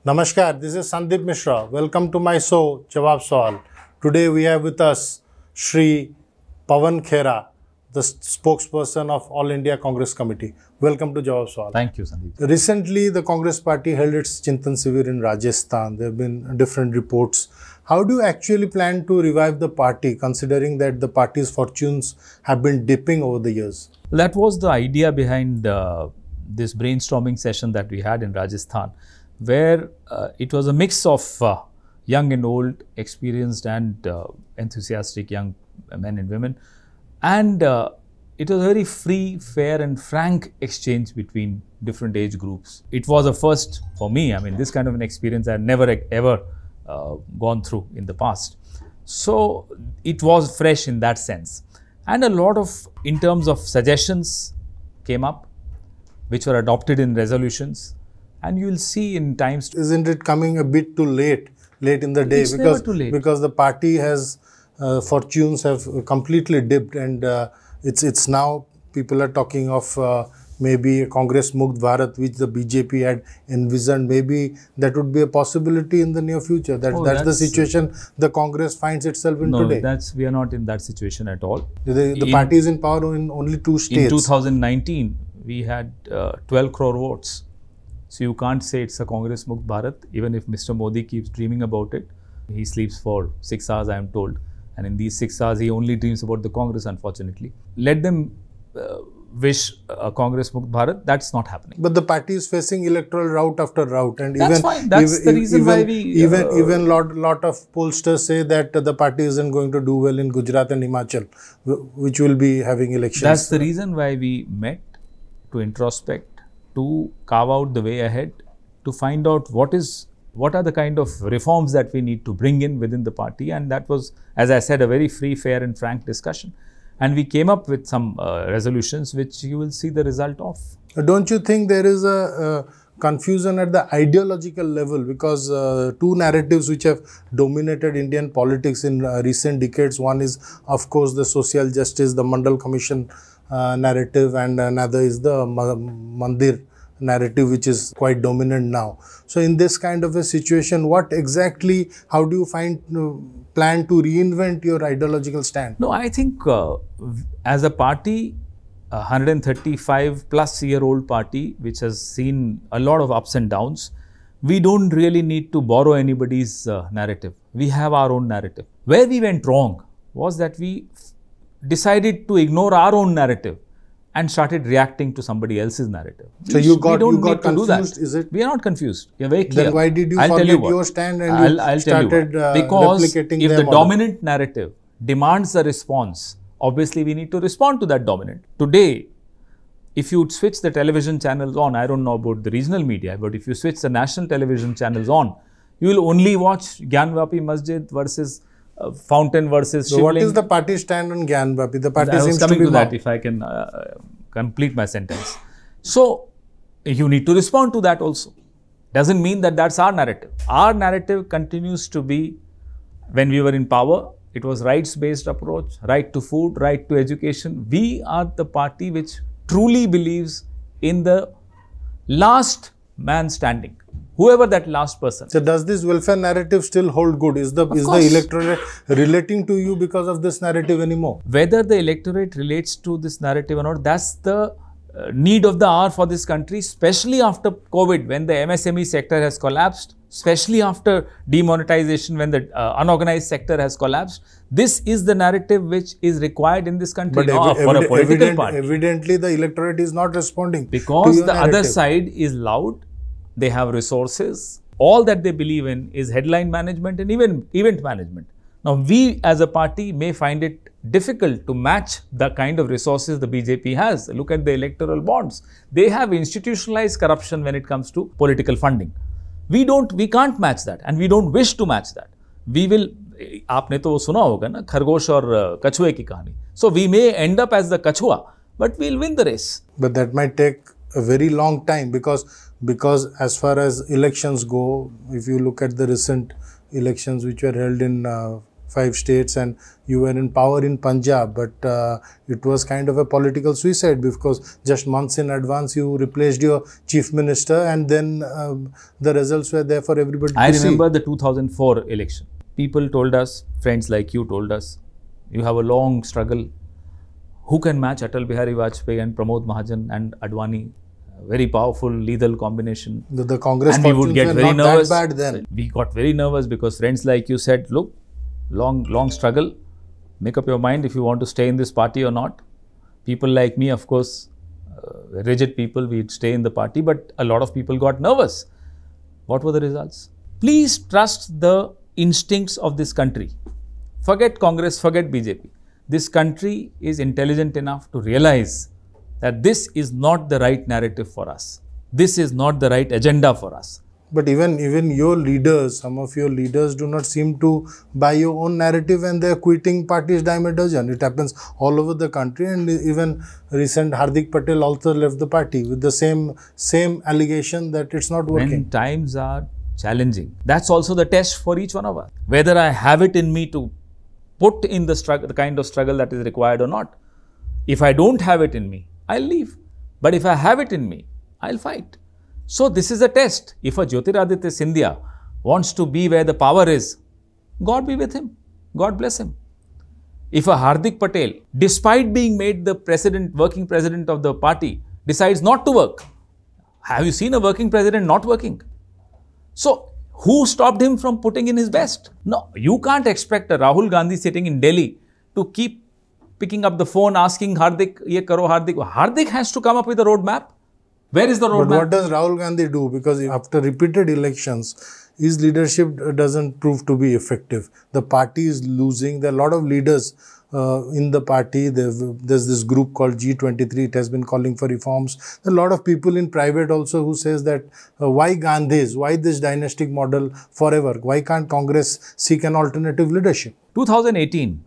Namaskar, this is Sandeep Mishra. Welcome to my show, Jawab Sual. Today we have with us Shri Pawan Khera, the spokesperson of All India Congress Committee. Welcome to Jawab Sual. Thank you, Sandeep. Recently, the Congress party held its Chintan Shivir in Rajasthan. There have been different reports. How do you actually plan to revive the party, considering that the party's fortunes have been dipping over the years? That was the idea behind this brainstorming session that we had in Rajasthan, where it was a mix of young and old, experienced and enthusiastic young men and women. And it was a very free, fair and frank exchange between different age groups. It was a first for me. I mean, this kind of an experience I had never ever gone through in the past. So it was fresh in that sense. And a lot of, in terms of suggestions came up, which were adopted in resolutions. And you will see in times. Isn't it coming a bit too late in the day? It's never too late. Because the party has fortunes have completely dipped, and it's now people are talking of maybe a Congress Mukt Bharat, which the BJP had envisioned. Maybe that would be a possibility in the near future. That's the situation the Congress finds itself in today. We are not in that situation at all. The party is in power in only 2 states. In 2019, we had 12 crore votes. So you can't say it's a Congress Mukt Bharat, even if Mr. Modi keeps dreaming about it. He sleeps for 6 hours, I am told. And in these 6 hours, he only dreams about the Congress, unfortunately. Let them wish a Congress Mukt Bharat. That's not happening. But the party is facing electoral rout after rout. And that's fine. That's the reason why we... Even lot of pollsters say that the party isn't going to do well in Gujarat and Himachal, which will be having elections. That's the reason why we met, to introspect, to carve out the way ahead, to find out what are the kind of reforms that we need to bring in within the party. And that was, as I said, a very free, fair and frank discussion. And we came up with some resolutions which you will see the result of. Don't you think there is a confusion at the ideological level? Because two narratives which have dominated Indian politics in recent decades. One is, of course, the social justice, the Mandal Commission narrative, and another is the Mandir narrative, which is quite dominant now. So in this kind of a situation, how do you plan to reinvent your ideological stand? No, I think as a party, a 135 plus year old party, which has seen a lot of ups and downs, we don't really need to borrow anybody's narrative. We have our own narrative. Where we went wrong was that we decided to ignore our own narrative and started reacting to somebody else's narrative. So you got confused, is it? We are not confused. We are very clear. Then why did you forget your stand and I'll started because replicating if them the dominant narrative demands a response, obviously we need to respond to that dominant. Today, if you switch the television channels on, I don't know about the regional media, but if you switch the national television channels on, you will only watch Gyanvapi Masjid versus Fountain versus So Shivling. what is the party stand on Gyanvapi? The party I was seems coming to be that, if I can complete my sentence. So you need to respond to that also. Doesn't mean that that's our narrative. Our narrative continues to be, when we were in power, it was rights-based approach, right to food, right to education. We are the party which truly believes in the last man standing. Whoever that last person. So does this welfare narrative still hold good? Is the electorate relating to you because of this narrative anymore? Whether the electorate relates to this narrative or not, that's the need of the hour for this country, especially after COVID, when the MSME sector has collapsed, especially after demonetization, when the unorganized sector has collapsed. This is the narrative which is required in this country for a political party. Evidently, the electorate is not responding because to the narrative. other side is loud. They have resources. All that they believe in is headline management and even event management. Now, we as a party may find it difficult to match the kind of resources the BJP has. Look at the electoral bonds. They have institutionalized corruption when it comes to political funding. We can't match that, and we don't wish to match that. We will, आपने तो सुना होगा ना खरगोश और कछुए की कहानी. So we may end up as the कछुआ, but we'll win the race. But that might take a very long time because as far as elections go, if you look at the recent elections which were held in 5 states, and you were in power in Punjab, but it was kind of a political suicide because just months in advance you replaced your chief minister, and then the results were there for everybody I to see. remember the 2004 election. People told us, friends like you told us, you have a long struggle. Who can match Atal Bihari Vajpayee and Pramod Mahajan and Advani? Very powerful, lethal combination. The Congress and we would get were very not nervous. that bad then. We got very nervous because friends like you said, look, long struggle. Make up your mind if you want to stay in this party or not. People like me, of course, rigid people, we'd stay in the party, but a lot of people got nervous. What were the results? Please trust the instincts of this country. Forget Congress, forget BJP. This country is intelligent enough to realize that this is not the right narrative for us. This is not the right agenda for us. But even your leaders, some of your leaders do not seem to buy your own narrative, and they are quitting parties dime a dozen. It happens all over the country, and even recent Hardik Patel also left the party with the same allegation that it's not working. When times are challenging, that's also the test for each one of us. Whether I have it in me to put in the struggle, the kind of struggle that is required or not. If I don't have it in me, I'll leave. But if I have it in me, I'll fight. So this is a test. If a Jyotiraditya Scindia wants to be where the power is, God be with him. God bless him. If a Hardik Patel, despite being made the president, working president of the party, decides not to work, have you seen a working president not working? So who stopped him from putting in his best? No, you can't expect a Rahul Gandhi sitting in Delhi to keep picking up the phone asking Hardik, ye karo Hardik. Hardik has to come up with a roadmap. Where is the roadmap? But what does Rahul Gandhi do? Because after repeated elections, his leadership doesn't prove to be effective. The party is losing. There are a lot of leaders in the party. There's this group called G23. It has been calling for reforms. There are a lot of people in private also who says that why Gandhis? Why this dynastic model forever? Why can't Congress seek an alternative leadership? 2018,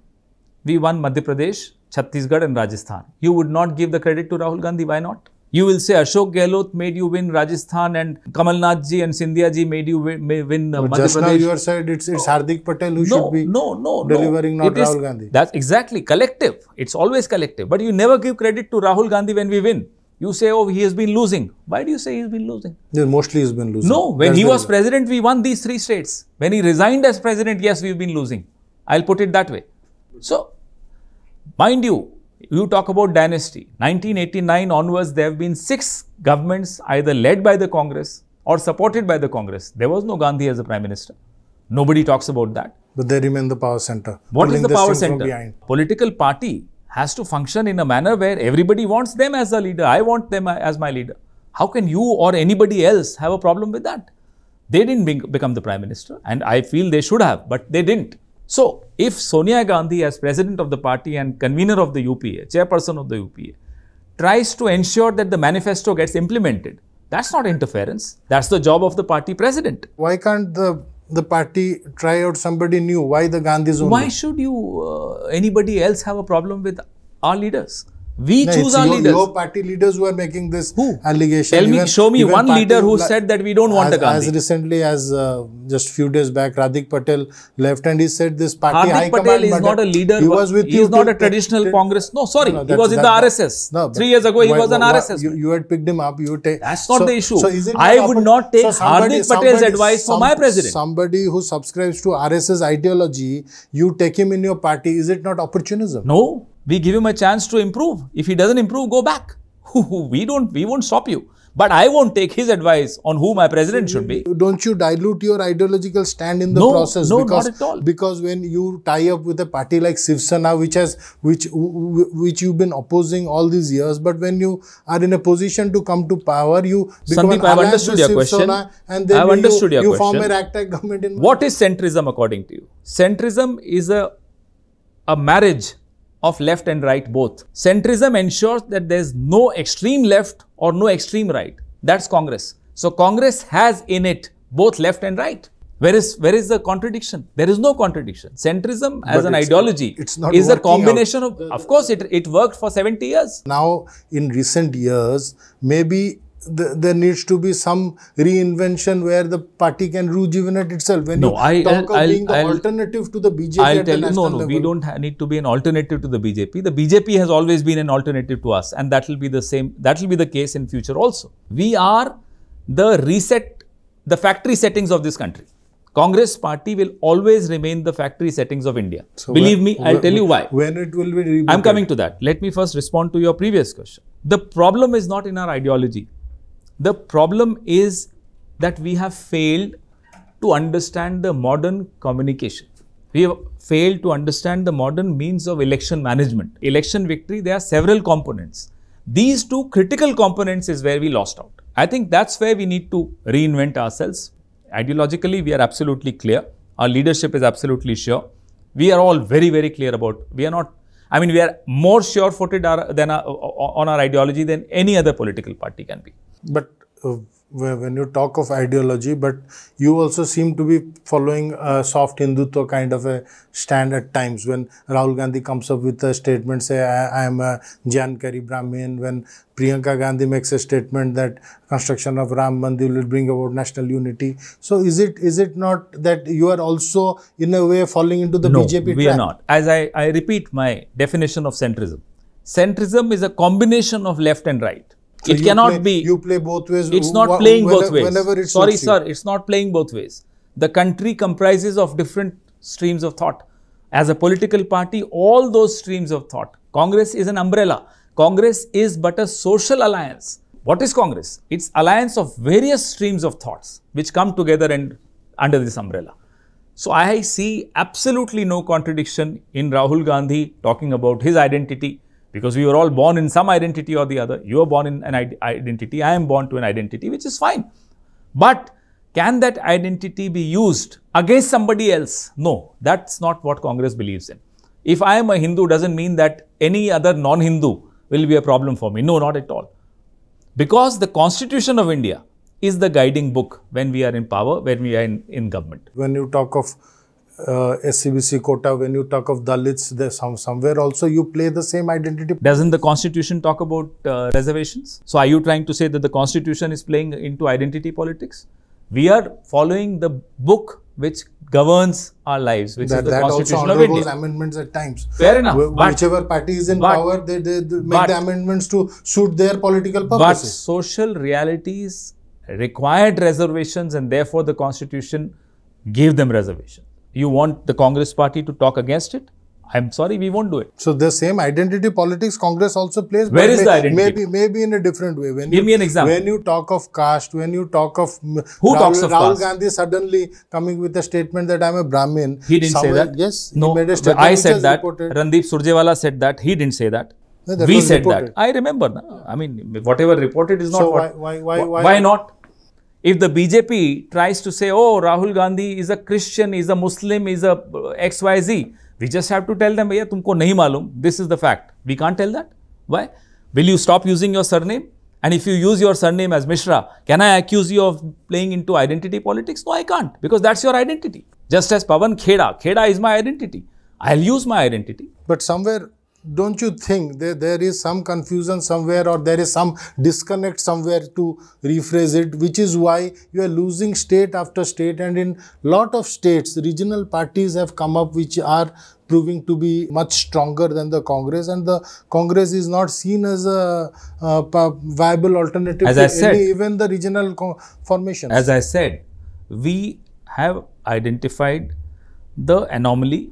we won Madhya Pradesh, Chhattisgarh and Rajasthan. You would not give the credit to Rahul Gandhi. Why not? You will say Ashok Gehlot made you win Rajasthan and Kamal Nath ji and Scindia ji made you win Madhya Pradesh. Just now you said it's Hardik Patel who should be delivering, not Rahul Gandhi. That's exactly collective. It's always collective. But you never give credit to Rahul Gandhi when we win. You say, oh, he has been losing. Why do you say he's been losing? Yeah, mostly he's been losing. No, when he was president, we won these 3 states. When he resigned as president, yes, we've been losing. I'll put it that way. So, mind you, you talk about dynasty. 1989 onwards, there have been 6 governments either led by the Congress or supported by the Congress. There was no Gandhi as a prime minister. Nobody talks about that. But they remain the power center. What is the power center? Political party has to function in a manner where everybody wants them as a leader. I want them as my leader. How can you or anybody else have a problem with that? They didn't become the prime minister, and I feel they should have, but they didn't. So, if Sonia Gandhi as president of the party and convener of the UPA, chairperson of the UPA, tries to ensure that the manifesto gets implemented, that's not interference. That's the job of the party president. Why can't the party try out somebody new? Why the Gandhis only? Why should anybody else have a problem with our leaders? We choose our leaders. Your party leaders who are making this allegation. Tell me, show me one leader who said that we don't want a Gandhi. As recently as just few days back, Hardik Patel left and he said this party Hardik Patel is not a leader. He was with you. He is not a traditional Congress. No, sorry. He was in the RSS. No, 3 years ago, he was an RSS. You had picked him up. That's not the issue. I would not take Hardik Patel's advice for my president. Somebody who subscribes to RSS ideology, you take him in your party. Is it not opportunism? No. We give him a chance to improve. If he doesn't improve, go back. We won't stop you. But I won't take his advice on who my president should be. Don't you dilute your ideological stand in the process? No, not at all. Because when you tie up with a party like Shiv Sena, which you've been opposing all these years, but when you are in a position to come to power, you become Sandeep, I've understood your question. And then you form a ragtag government. What is centrism according to you? Centrism is a marriage of left and right both. Centrism ensures that there is no extreme left or no extreme right. That's Congress. So Congress has in it both left and right. Where is the contradiction? There is no contradiction. Centrism as an ideology is a combination of course, it worked for 70 years. Now, in recent years, maybe there needs to be some reinvention where the party can rejuvenate itself. When No, you talk of being the alternative to the BJP I'll at tell the you, national no, level. we don't need to be an alternative to the BJP. The BJP has always been an alternative to us, and that will be the same. That will be the case in future also. We are the factory settings of this country. Congress party will always remain the factory settings of India. So believe me, I'll tell you why. When it will be rebooted. I'm coming to that. Let me first respond to your previous question. The problem is not in our ideology. The problem is that we have failed to understand the modern communication. We have failed to understand the modern means of election management. Election victory, there are several components. These two critical components is where we lost out. I think that's where we need to reinvent ourselves. Ideologically, we are absolutely clear. Our leadership is absolutely sure. We are all very, very clear about, we are more sure-footed on our ideology than any other political party can be. But when you talk of ideology, but you also seem to be following a soft Hindutva kind of a stand at times. When Rahul Gandhi comes up with a statement, say, I am a Jankari Brahmin. When Priyanka Gandhi makes a statement that construction of Ram Mandir will bring about national unity. So is it not that you are also in a way falling into the BJP trap? No, we are not. As I repeat my definition of centrism. Centrism is a combination of left and right. So it cannot be. You play both ways. It's not playing both ways. Whenever it's Sorry, sir. It's not playing both ways. The country comprises of different streams of thought. As a political party, all those streams of thought. Congress is an umbrella. Congress is but a social alliance. What is Congress? It's alliance of various streams of thoughts which come together and under this umbrella. So I see absolutely no contradiction in Rahul Gandhi talking about his identity. Because we were all born in some identity or the other. You are born in an identity. I am born to an identity, which is fine. But can that identity be used against somebody else? No, that's not what Congress believes in. If I am a Hindu, doesn't mean that any other non-Hindu will be a problem for me. No, not at all. Because the Constitution of India is the guiding book when we are in power, when we are in government. When you talk of SCBC quota, when you talk of Dalits, there's somewhere also you play the same identity. Doesn't the Constitution talk about reservations? So are you trying to say that the Constitution is playing into identity politics? We are following the book which governs our lives, which is the Constitution of India. That also undergoes amendments at times. Fair enough. Whichever party is in power, they make the amendments to suit their political purposes. But social realities required reservations, and therefore the Constitution gave them reservations. You want the Congress party to talk against it? I'm sorry, we won't do it. So the same identity politics Congress also plays. Where is the identity? Maybe in a different way. Give me an example. When you talk of caste, when you talk of Rahul Gandhi suddenly coming with a statement that I'm a Brahmin. He didn't say that. Yes. No, he made a statement I said that. Reported. Randeep Surjewala said that. He didn't say that. No, we said reported. That. I remember. No? I mean, whatever reported is not so what. Why not? If the BJP tries to say, oh, Rahul Gandhi is a Christian, is a Muslim, is a XYZ, we just have to tell them, yeah, tumko nahi malum, this is the fact. We can't tell that. Why? Will you stop using your surname? And if you use your surname as Mishra, can I accuse you of playing into identity politics? No, I can't, because that's your identity. Just as Pawan Khera is my identity. I'll use my identity. But somewhere, don't you think there is some confusion somewhere, or there is some disconnect somewhere, to rephrase it, which is why you are losing state after state, and in lot of states, regional parties have come up which are proving to be much stronger than the Congress, and the Congress is not seen as a viable alternative to even the regional formations. As I said, we have identified the anomaly.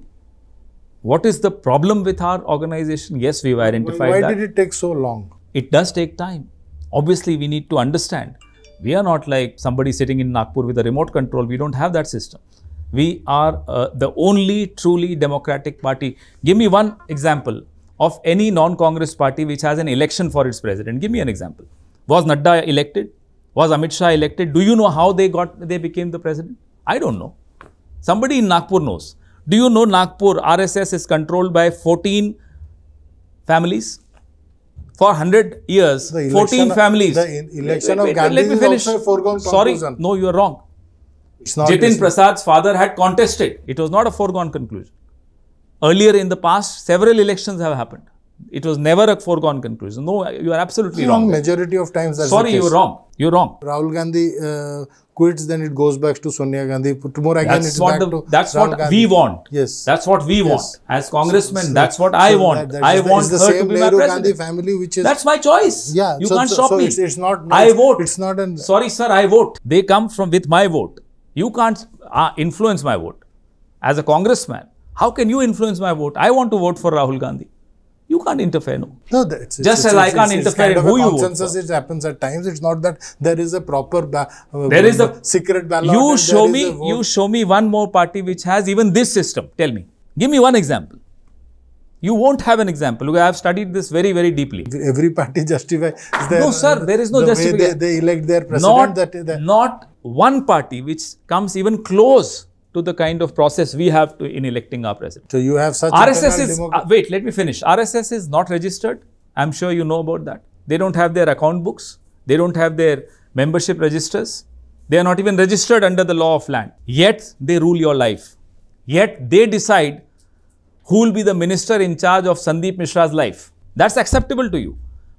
What is the problem with our organization? Yes, we've identified that. Why did it take so long? It does take time. Obviously, we need to understand. We are not like somebody sitting in Nagpur with a remote control. We don't have that system. We are the only truly democratic party. Give me one example of any non-Congress party which has an election for its president. Give me an example. Was Nadda elected? Was Amit Shah elected? Do you know how they became the president? I don't know. Somebody in Nagpur knows. Do you know Nagpur, RSS is controlled by 14 families? For 100 years, 14 families. The election of Gandhi is also a foregone conclusion. Sorry, no, you are wrong. Jitin Prasad's father had contested. It was not a foregone conclusion. Earlier in the past, several elections have happened. It was never a foregone conclusion. No, you are absolutely wrong. Majority of times that's Sorry, the case. you're wrong. You're wrong. Rahul Gandhi quits, then it goes back to Sonia Gandhi. Tomorrow again That's it's what back to that's Rahul what Gandhi. we want. Yes. That's what we want. As congressmen, that's what So I want. I want the her same to be my Nehru president. Gandhi family, which is That's my choice. yeah. You can't stop me. It's not. I vote. It's not an. Sorry, sir, I vote. They come from with my vote. You can't influence my vote. As a congressman, how can you influence my vote? I want to vote for Rahul Gandhi. You can't interfere, no. No, Just as I can't interfere in who you vote consensus. It happens at times. It's not that there is a proper there is a secret ballot. You show me one more party which has even this system. Tell me. Give me one example. You won't have an example. Look, I have studied this very, very deeply. Every party justifies their, no, sir, there is no justification. They elect their president. Not one party which comes even close to the kind of process we have in electing our president. So you have such RSS is, wait, let me finish. RSS is not registered. I'm sure you know about that. They don't have their account books. They don't have their membership registers. They are not even registered under the law of land. Yet they rule your life. Yet they decide who will be the minister in charge of Sandeep Mishra's life. That's acceptable to you.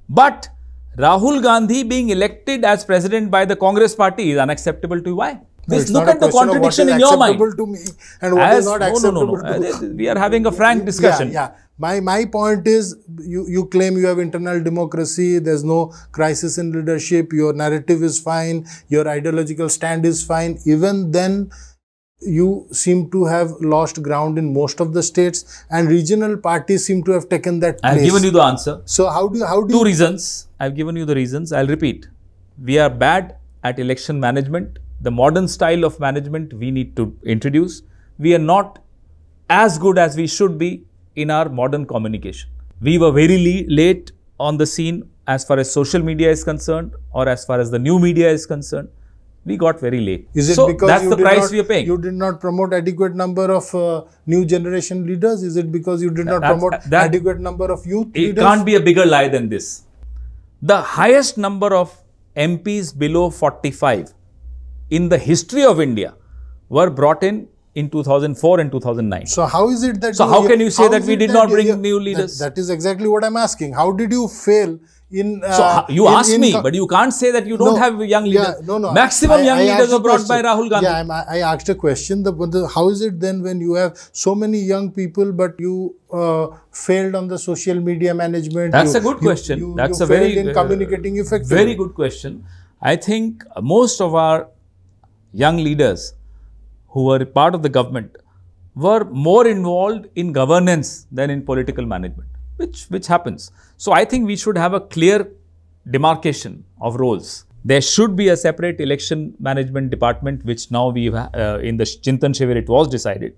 But Rahul Gandhi being elected as president by the Congress party is unacceptable to you. Why? No, look at the contradiction in your mind. To me and what is not acceptable to we are having a frank discussion. Yeah. My point is, you claim you have internal democracy, there's no crisis in leadership, your narrative is fine, your ideological stand is fine. Even then, you seem to have lost ground in most of the states, and regional parties seem to have taken that place. I've given you the answer. So how do Two reasons. I've given you the reasons. I'll repeat. We are bad at election management. The modern style of management we need to introduce. We are not as good as we should be in our modern communication. We were very late on the scene as far as social media is concerned, or as far as the new media is concerned. We got very late. Is it so because that's the price we are paying. You did not promote adequate number of new generation leaders? Is it because you did not promote adequate number of youth leaders? It can't be a bigger lie than this. The highest number of MPs below 45 in the history of India were brought in 2004 and 2009. So how is it that... So how can you say that we did not bring new leaders? That is exactly what I'm asking. How did you fail in... so you asked me, but you can't say that you don't have young leaders. Maximum young leaders were brought by Rahul Gandhi. Yeah, I asked a question. How is it then when you have so many young people, but you failed on the social media management? That's a good question. That's a very... in communicating effectively. Very good question. I think most of our young leaders who were part of the government were more involved in governance than in political management, which happens. So I think we should have a clear demarcation of roles. There should be a separate election management department, which now we in the Chintan Shivir it was decided.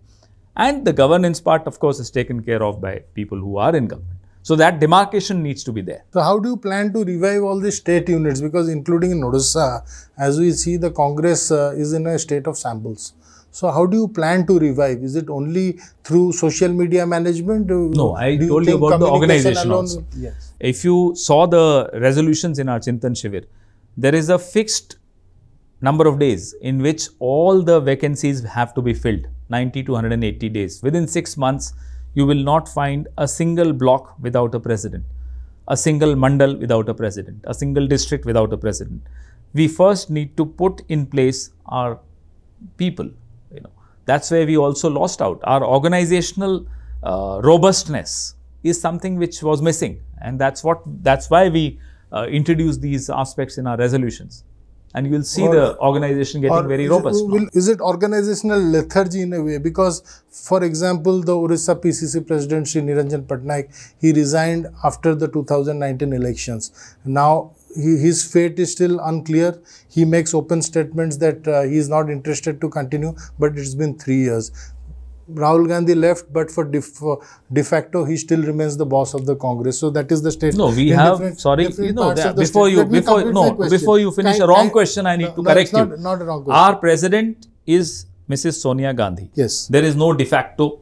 And the governance part, of course, is taken care of by people who are in government. So that demarcation needs to be there. So how do you plan to revive all the state units? Because including in Odisha, as we see, the Congress is in a state of shambles. So how do you plan to revive? Is it only through social media management? No, I told you about the organization also. Yes. If you saw the resolutions in our Chintan Shivir, there is a fixed number of days in which all the vacancies have to be filled, 90 to 180 days. Within 6 months, you will not find a single block without a president, a single mandal without a president, a single district without a president. We first need to put in place our people. That's where we also lost out. Our organizational robustness is something which was missing, and that's why we introduced these aspects in our resolutions. And you will see the organization getting very robust. Is it organizational lethargy in a way? Because, for example, the Odisha PCC President Shri Niranjan Patnaik, he resigned after the 2019 elections. Now, his fate is still unclear. He makes open statements that he is not interested to continue, but it's been 3 years. Rahul Gandhi left, but for de facto, he still remains the boss of the Congress. So that is the state. No, we have, sorry, before you finish a wrong question, I need to correct you. Not a wrong question. Our president is Mrs. Sonia Gandhi. Yes. There is no de facto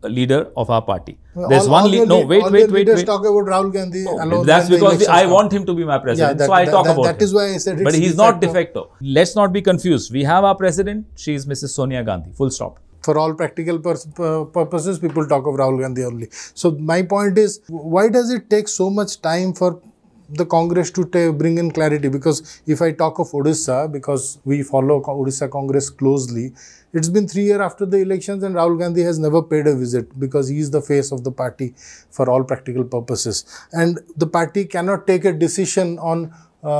leader of our party. Well, There's one leader. No, wait. Leaders talk about Rahul Gandhi. No, that's because I want him to be my president. Yeah, so I talk about that is why I said it's But he's not de facto. Let's not be confused. We have our president. She is Mrs. Sonia Gandhi. Full stop. For all practical purposes, people talk of Rahul Gandhi only. So my point is, why does it take so much time for the Congress to bring in clarity? Because if I talk of Odisha, because we follow Odisha Congress closely, it's been 3 years after the elections and Rahul Gandhi has never paid a visit because he is the face of the party for all practical purposes. And the party cannot take a decision on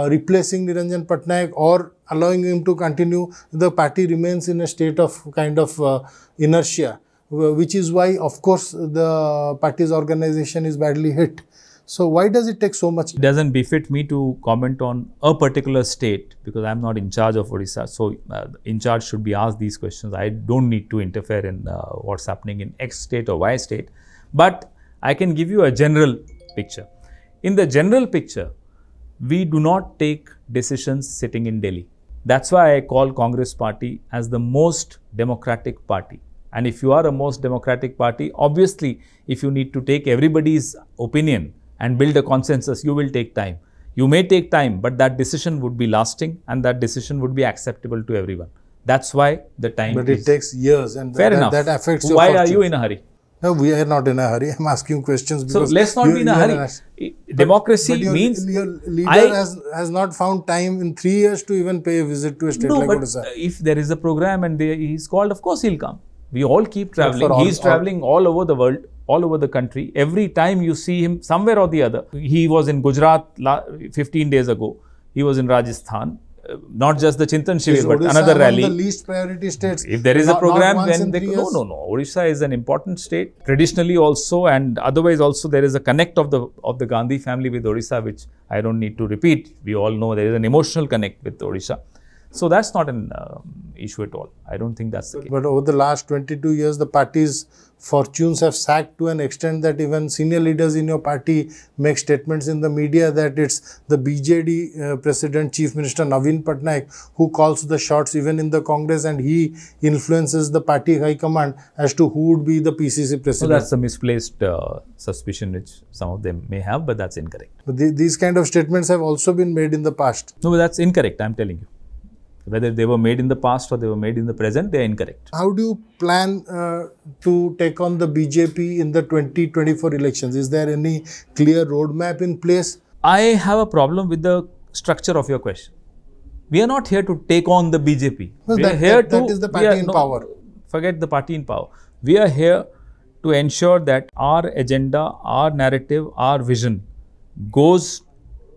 replacing Niranjan Patnaik or allowing him to continue. The party remains in a state of kind of inertia, which is why, of course, the party's organization is badly hit. So why does it take so much? It doesn't befit me to comment on a particular state because I'm not in charge of Odisha. So in charge should be asked these questions. I don't need to interfere in what's happening in X state or Y state. But I can give you a general picture. In the general picture, we do not take decisions sitting in Delhi. That's why I call Congress party as the most democratic party. And if you are a most democratic party, obviously, if you need to take everybody's opinion and build a consensus, you will take time. You may take time, but that decision would be lasting and that decision would be acceptable to everyone. That's why the time But it takes years and fair enough. That affects your Why fortunes. are you in a hurry? No, we are not in a hurry. I'm asking questions because... So, let's not be in a hurry. Democracy but means... Your leader has not found time in 3 years to even pay a visit to a state like Odisha. If there is a program and he's called, of course he'll come. We all keep traveling. He's traveling all over the world, all over the country. Every time you see him somewhere or the other. He was in Gujarat 15 days ago. He was in Rajasthan. Not just the Chintan Shivir, but another rally. The least priority states. If there is a program, then they no. Odisha is an important state traditionally also, and otherwise also there is a connect of the Gandhi family with Odisha, which I don't need to repeat. We all know there is an emotional connect with Odisha. So that's not an issue at all. I don't think that's the case. But over the last 22 years, the party's fortunes have sagged to an extent that even senior leaders in your party make statements in the media that it's the BJD President, Chief Minister Naveen Patnaik, who calls the shots even in the Congress, and he influences the party high command as to who would be the PCC President. So that's a misplaced suspicion which some of them may have, but that's incorrect. But these kind of statements have also been made in the past. No, but that's incorrect, I'm telling you. Whether they were made in the past or they were made in the present, they are incorrect. How do you plan to take on the BJP in the 2024 elections? Is there any clear roadmap in place? I have a problem with the structure of your question. We are not here to take on the BJP. No, that is the party in power. Forget the party in power. We are here to ensure that our agenda, our narrative, our vision goes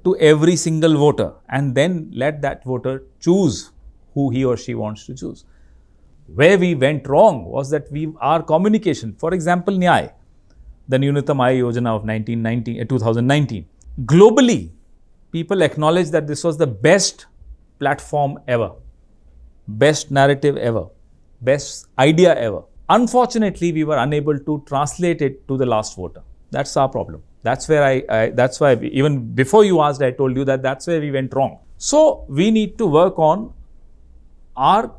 to every single voter, and then let that voter choose who he or she wants to choose. Where we went wrong was that our communication, for example, Nyay, the Nyunatam Aay Yojana of 2019, globally, people acknowledged that this was the best platform ever, best narrative ever, best idea ever. Unfortunately, we were unable to translate it to the last voter. That's our problem. That's where that's why even before you asked, I told you that that's where we went wrong. So we need to work on our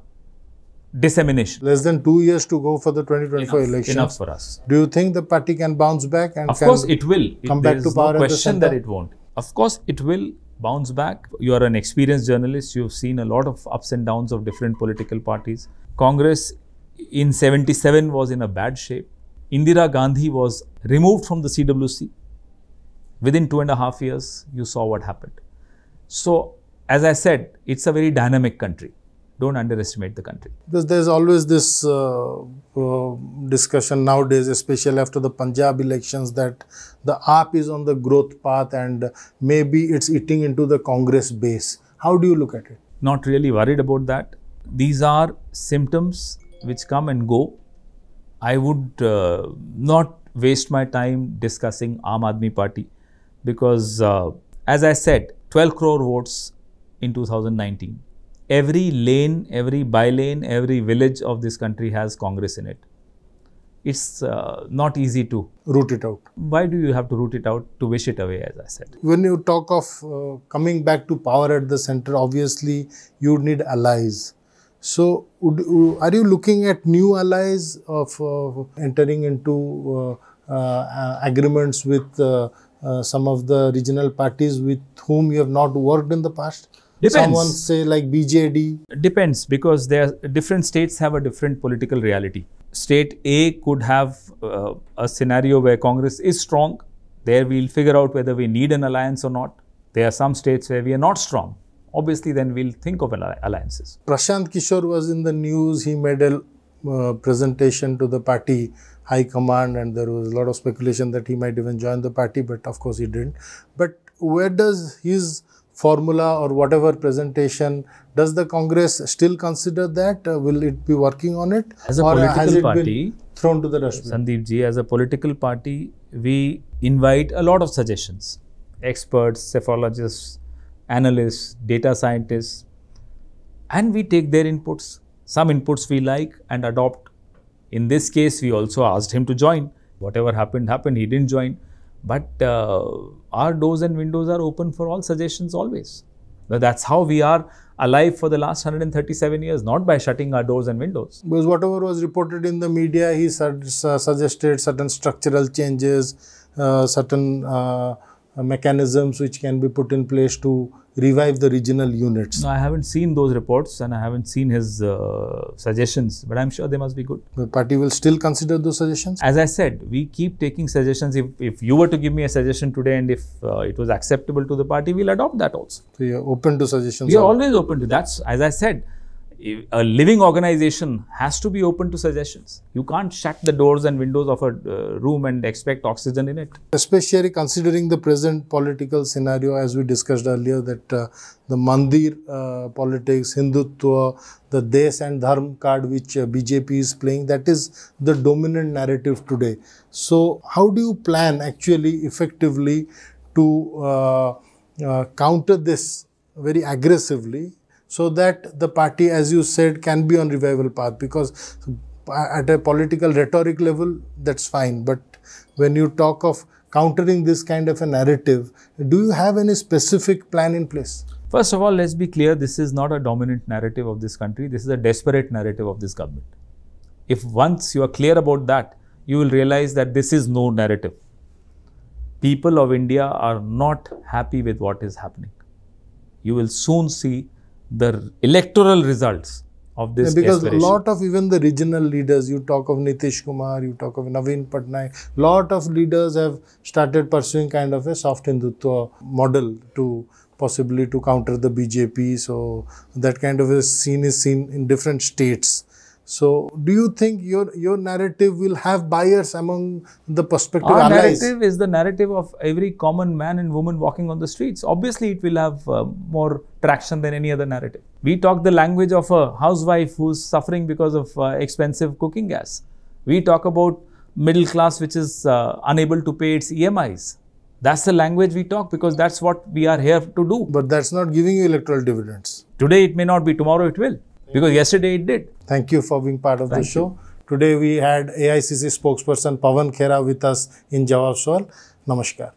dissemination. Less than 2 years to go for the 2024 elections. Enough for us. Do you think the party can bounce back and of course it will. Come back to power? There is no question that it won't. Of course it will bounce back. You are an experienced journalist. You've seen a lot of ups and downs of different political parties. Congress in 77 was in a bad shape. Indira Gandhi was removed from the CWC. Within 2.5 years, you saw what happened. So, as I said, it's a very dynamic country. Don't underestimate the country. Because there's always this discussion nowadays, especially after the Punjab elections, that the AAP is on the growth path and maybe it's eating into the Congress base. How do you look at it? Not really worried about that. These are symptoms which come and go. I would not waste my time discussing Aam Aadmi Party because, as I said, 12 crore votes in 2019. Every lane, every by-lane, every village of this country has Congress in it. It's not easy to root it out. Why do you have to root it out? To wish it away, as I said. When you talk of coming back to power at the center, obviously you need allies. So, are you looking at new allies of entering into agreements with some of the regional parties with whom you have not worked in the past? Someone say like BJD? Depends, because different states have a different political reality. State A could have a scenario where Congress is strong. There we'll figure out whether we need an alliance or not. There are some states where we are not strong. Obviously, then we'll think of alliances. Prashant Kishore was in the news. He made a presentation to the party high command, and there was a lot of speculation that he might even join the party, but of course he didn't. But where does his formula or whatever presentation, does the Congress still consider that? Will it be working on it? As a or political has it party, been thrown to the dustbin? Sandeep ji, as a political party, we invite a lot of suggestions. Experts, psephologists, analysts, data scientists, and we take their inputs. Some inputs we like and adopt. In this case, we also asked him to join. Whatever happened, happened. He didn't join. But our doors and windows are open for all suggestions always. But that's how we are alive for the last 137 years, not by shutting our doors and windows. Because whatever was reported in the media, he suggested certain structural changes, certain mechanisms which can be put in place to revive the regional units. No, I haven't seen those reports and I haven't seen his suggestions, but I'm sure they must be good. The party will still consider those suggestions? As I said, we keep taking suggestions. If you were to give me a suggestion today and if it was acceptable to the party, we'll adopt that also. So you're open to suggestions? We are always open to that. As I said, a living organization has to be open to suggestions. You can't shut the doors and windows of a room and expect oxygen in it. Especially considering the present political scenario, as we discussed earlier, that the Mandir politics, Hindutva, the Desh and Dharm card which BJP is playing, that is the dominant narrative today. So how do you plan actually effectively to counter this very aggressively, so that the party, as you said, can be on revival path? Because at a political rhetoric level, that's fine. But when you talk of countering this kind of a narrative, do you have any specific plan in place? First of all, let's be clear, this is not a dominant narrative of this country. This is a desperate narrative of this government. If once you are clear about that, you will realize that this is no narrative. People of India are not happy with what is happening. You will soon see the electoral results of this because aspiration. A lot of even the regional leaders, you talk of Nitish Kumar, you talk of Naveen Patnaik, lot of leaders have started pursuing kind of a soft Hindutva model to possibly to counter the BJP. So that kind of a scene is seen in different states. So do you think your narrative will have buyers among the prospective allies? Our narrative is the narrative of every common man and woman walking on the streets. Obviously, it will have more traction than any other narrative. We talk the language of a housewife who's suffering because of expensive cooking gas. We talk about middle class which is unable to pay its EMIs. That's the language we talk because that's what we are here to do. But that's not giving you electoral dividends. Today it may not be, tomorrow it will. Because yesterday it did. Thank you for being part of the show. Today we had AICC spokesperson Pawan Khera with us in Jawab Sual. Namaskar.